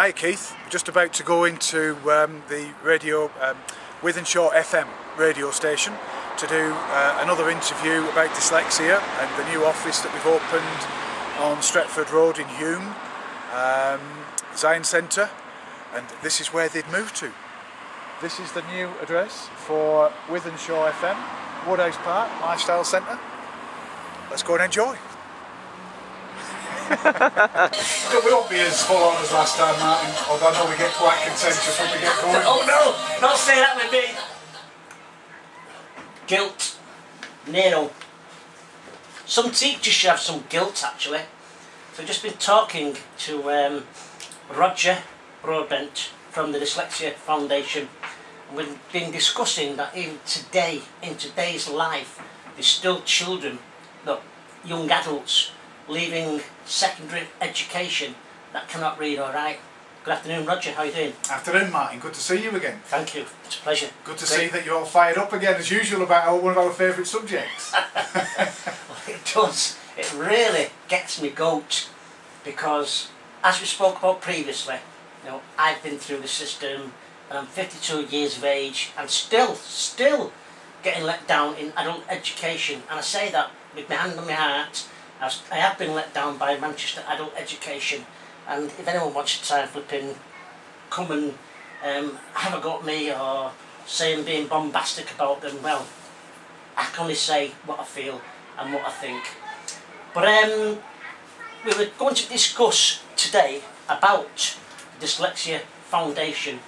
Hi Keith, we're just about to go into the radio Wythenshaw FM radio station to do another interview about dyslexia and the new office that we've opened on Stretford Road in Hume, Zion Centre, and this is where they'd moved to. This is the new address for Wythenshaw FM, Woodhouse Park, Lifestyle Centre. Let's go and enjoy. We won't be as full on as last time, Martin, although I know we get quite contentious when we get going. Oh no, don't say that with me. Guilt. Nero. Some teachers should have some guilt actually. So I've just been talking to Roger Broadbent from the Dyslexia Foundation. And we've been discussing that even today, in today's life, there's still children, no, young adults, leaving secondary education that cannot read or write. Good afternoon, Roger, how are you doing? Afternoon, Martin, good to see you again. Thank you, it's a pleasure. Good to see that you're all fired up again as usual about one of our favourite subjects. Well, it does, it really gets me goat, because as we spoke about previously, you know, I've been through the system and I'm 52 years of age and still getting let down in adult education, and I say that with my hand on my heart. I have been let down by Manchester adult education, and if anyone wants to try and flipping come and have a go at me or say I'm being bombastic about them, well, I can only say what I feel and what I think. But we were going to discuss today about the Dyslexia Foundation,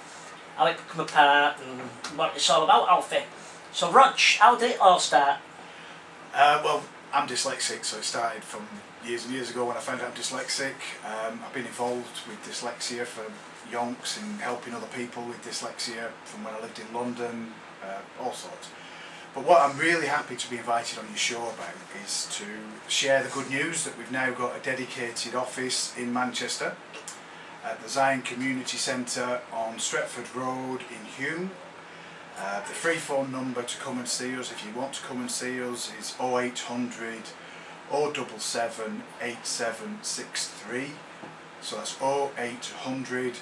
how it became apart and what it's all about, Alfie. So Rog, how did it all start? Well, I'm dyslexic, so it started from years and years ago when I found out I'm dyslexic. I've been involved with dyslexia for yonks and helping other people with dyslexia from when I lived in London, all sorts. But what I'm really happy to be invited on your show about is to share the good news that we've now got a dedicated office in Manchester at the Zion Community Centre on Stretford Road in Hume. The free phone number to come and see us, if you want to come and see us, is 0800 077 8763. So that's 0800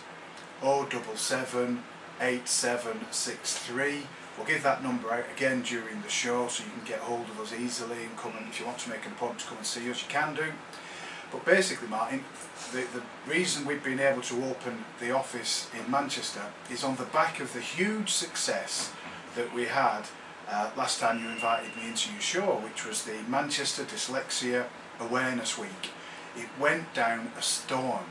077 8763. We'll give that number out again during the show so you can get hold of us easily and come, and if you want to make an appointment to come and see us, you can do. But basically, Martin, the reason we've been able to open the office in Manchester is on the back of the huge success that we had last time you invited me into your show, which was the Manchester Dyslexia Awareness Week. It went down a storm.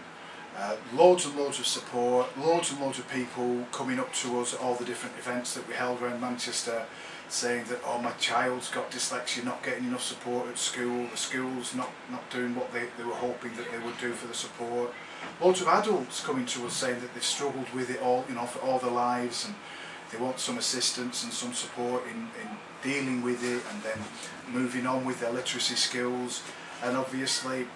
Loads and loads of support, loads and loads of people coming up to us at all the different events that we held around Manchester, saying that, oh, my child's got dyslexia, not getting enough support at school, the school's not doing what they were hoping that they would do for the support. Loads of adults coming to us saying that they've struggled with it all, you know, for all their lives, and they want some assistance and some support in dealing with it and then moving on with their literacy skills, and obviously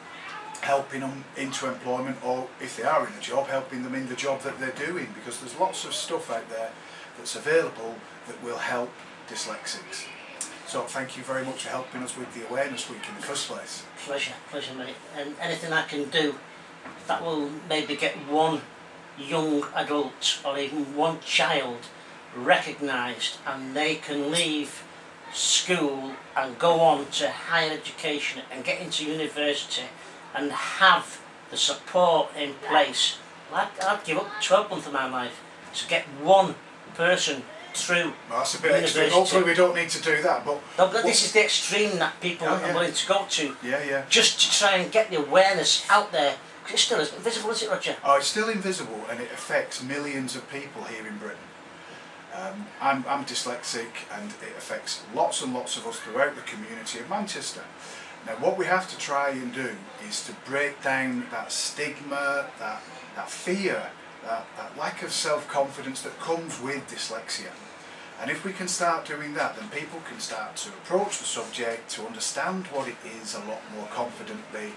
helping them into employment, or if they are in a job, helping them in the job that they're doing, because there's lots of stuff out there that's available that will help dyslexics. So thank you very much for helping us with the Awareness Week in the first place. Pleasure mate, and anything I can do that will maybe get one young adult or even one child recognised, and they can leave school and go on to higher education and get into university and have the support in place. I'd give up 12 months of my life to get one person through. Well, that's a bit extreme. Hopefully we don't need to do that, but this is the extreme that people are willing to go to. Yeah. Just to try and get the awareness out there. Because it's still invisible, is it, Roger? Oh, it's still invisible, and it affects millions of people here in Britain. I'm dyslexic, and it affects lots and lots of us throughout the community of Manchester. Now, what we have to try and do is to break down that stigma, that fear, that lack of self-confidence that comes with dyslexia. And if we can start doing that, then people can start to approach the subject, to understand what it is a lot more confidently,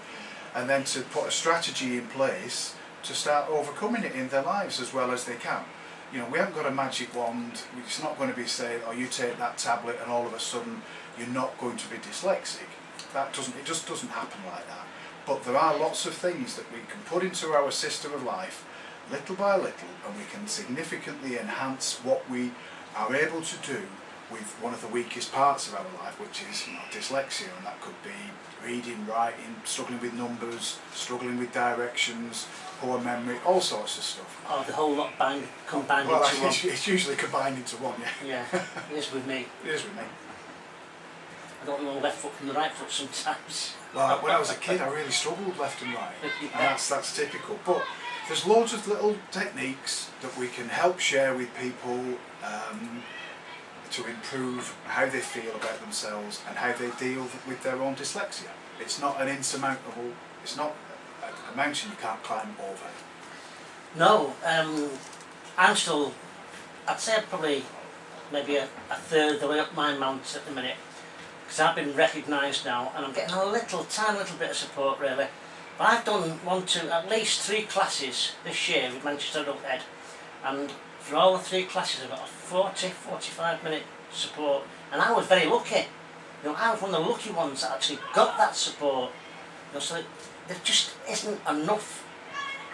and then to put a strategy in place to start overcoming it in their lives as well as they can. You know, we haven't got a magic wand. It's not going to be saying, oh, you take that tablet and all of a sudden you're not going to be dyslexic. It just doesn't happen like that. But there are lots of things that we can put into our system of life little by little, and we can significantly enhance what we are able to do with one of the weakest parts of our life, which is dyslexia, and that could be reading, writing, struggling with numbers, struggling with directions, poor memory, all sorts of stuff. Oh, the whole lot combined Well, into one. it's usually combined into one, yeah. Yeah, it is with me. It is with me. I don't know the left foot from the right foot sometimes. Well, when I was a kid, I really struggled left and right, Yeah. and that's typical. But there's loads of little techniques that we can help share with people to improve how they feel about themselves and how they deal with their own dyslexia. It's not an insurmountable, it's not a mountain you can't climb over. No, I'm still, I'd say I'm probably maybe a third of the way up my mount at the minute, because I've been recognised now and I'm getting a tiny little bit of support really. But I've done at least 3 classes this year with Manchester Adult Ed, and for all the 3 classes I got a 40-45 minute support, and I was very lucky. I was one of the lucky ones that actually got that support. So there just isn't enough.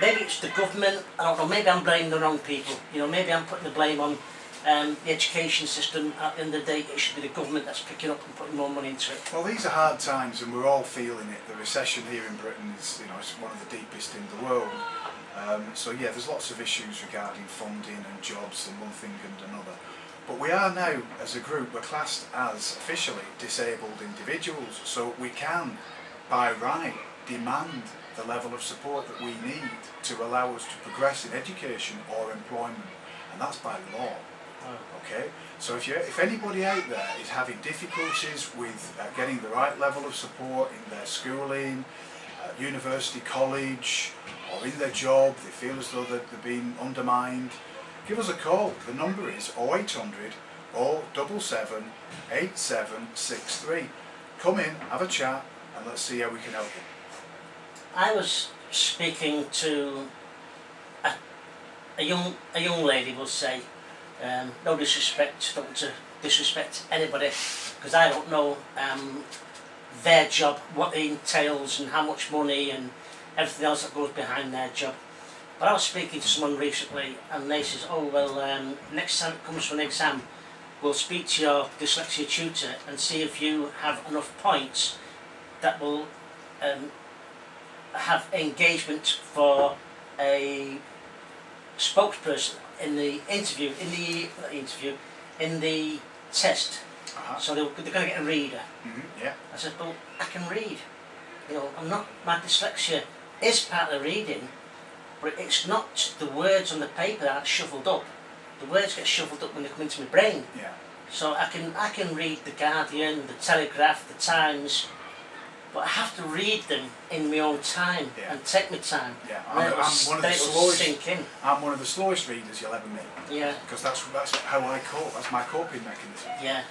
Maybe it's the government, I don't know, maybe I'm blaming the wrong people. Maybe I'm putting the blame on the education system. At the end of the day, it should be the government that's picking up and putting more money into it. Well, these are hard times and we're all feeling it. The recession here in Britain is, it's one of the deepest in the world. So yeah, there's lots of issues regarding funding and jobs and one thing and another. But we are now, as a group, we're classed as officially disabled individuals, so we can, by right, demand the level of support that we need to allow us to progress in education or employment, and that's by law. Okay, so if anybody out there is having difficulties with getting the right level of support in their schooling, university, college, or in their job, they feel as though they're being undermined, give us a call. The number is 0800 077 8763. Come in, have a chat, and let's see how we can help you. I was speaking to a young lady, we'll say. No disrespect, don't want to disrespect anybody, because I don't know their job, what it entails and how much money and everything else that goes behind their job. But I was speaking to someone recently and they says, oh well, next time it comes for an exam, we'll speak to your dyslexia tutor and see if you have enough points that will have engagement for a spokesperson in the interview, in the test. So they're going to get a reader. Yeah. I said, well, I can read. My dyslexia is part of the reading, but it's not the words on the paper that are shuffled up. The words get shuffled up when they come into my brain. Yeah. So I can read the Guardian, the Telegraph, the Times, but I have to read them in my own time and take my time. Yeah, I'm one of the slowest. Sink in. I'm one of the slowest readers you'll ever meet. Yeah. Because that's how I cope. That's my coping mechanism. Yeah.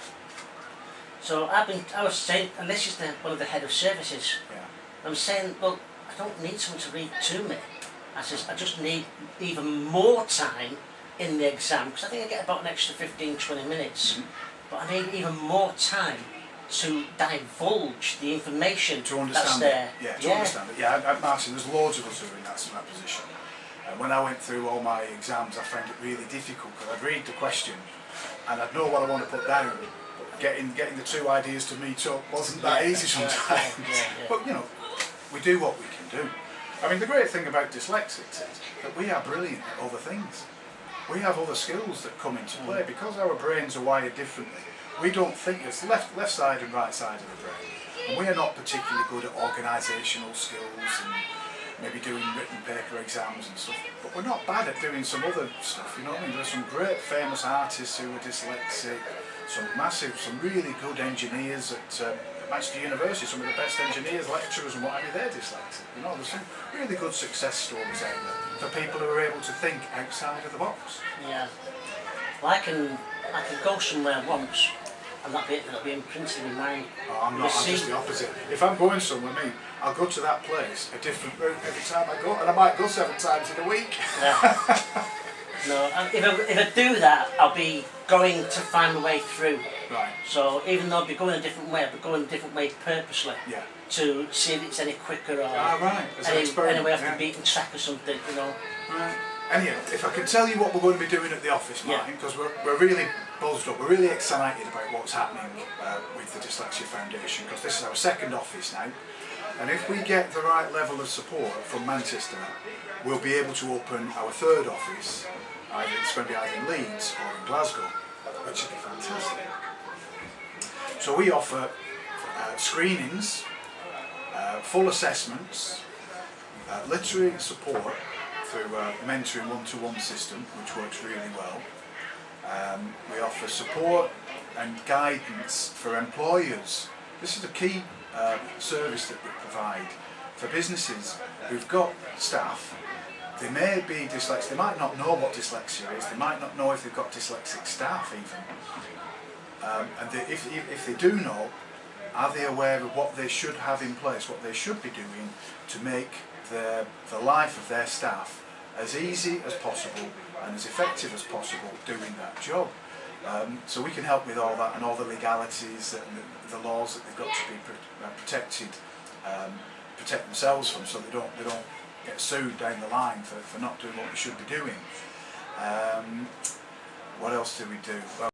So I was saying, and this is one of the head of services. Yeah. I'm saying, well, I don't need someone to read to me. I just need even more time in the exam, because I think I get about an extra 15-20 minutes. But I need even more time to divulge the information to understand that's there. Understand it. Yeah, Martin, there's loads of us who are in that position. When I went through all my exams, I found it really difficult, because I'd read the question and I'd know what I want to put down, but getting the two ideas to meet up wasn't that easy sometimes. But we do what we can do. I mean, the great thing about dyslexics is that we are brilliant at other things. We have other skills that come into play because our brains are wired differently. We don't think it's left side and right side of the brain, and we are not particularly good at organisational skills and maybe doing written paper exams and stuff, but we're not bad at doing some other stuff, you know what I mean? There's some great famous artists who are dyslexic, some really good engineers at Manchester University, some of the best engineers, lecturers and what have you, they're dyslexic. There's some really good success stories out there for people who are able to think outside of the box. Yeah. Well, I can go somewhere once and that'll be imprinted in my mind. Oh, I'm just the opposite. If I'm going somewhere, I'll go to that place, a different route every time I go, and I might go 7 times in a week. Yeah. No, if I do that, I'll be going to find my way through. Right. So even though I'll be going a different way, I'll be going a different way purposely. Yeah. To see if it's any quicker or right. any way off the beaten track or something, Right. Anyhow, if I can tell you what we're going to be doing at the office, Martin, because we're really buzzed up, we're really excited about what's happening with the Dyslexia Foundation, because this is our second office now, and if we get the right level of support from Manchester, we'll be able to open our third office. It's going to be either in Leeds or in Glasgow, which would be fantastic. So we offer screenings, full assessments, literary support through a mentoring one-to-one system, which works really well. We offer support and guidance for employers. This is a key service that we provide for businesses who've got staff. They may be dyslexic, they might not know what dyslexia is, they might not know if they've got dyslexic staff even. If they do know, are they aware of what they should have in place, what they should be doing to make the life of their staff as easy as possible and as effective as possible doing that job. So we can help with all that and all the legalities and the laws that they've got to be protected, protect themselves from, so they don't get sued down the line for not doing what we should be doing. What else do we do? Well,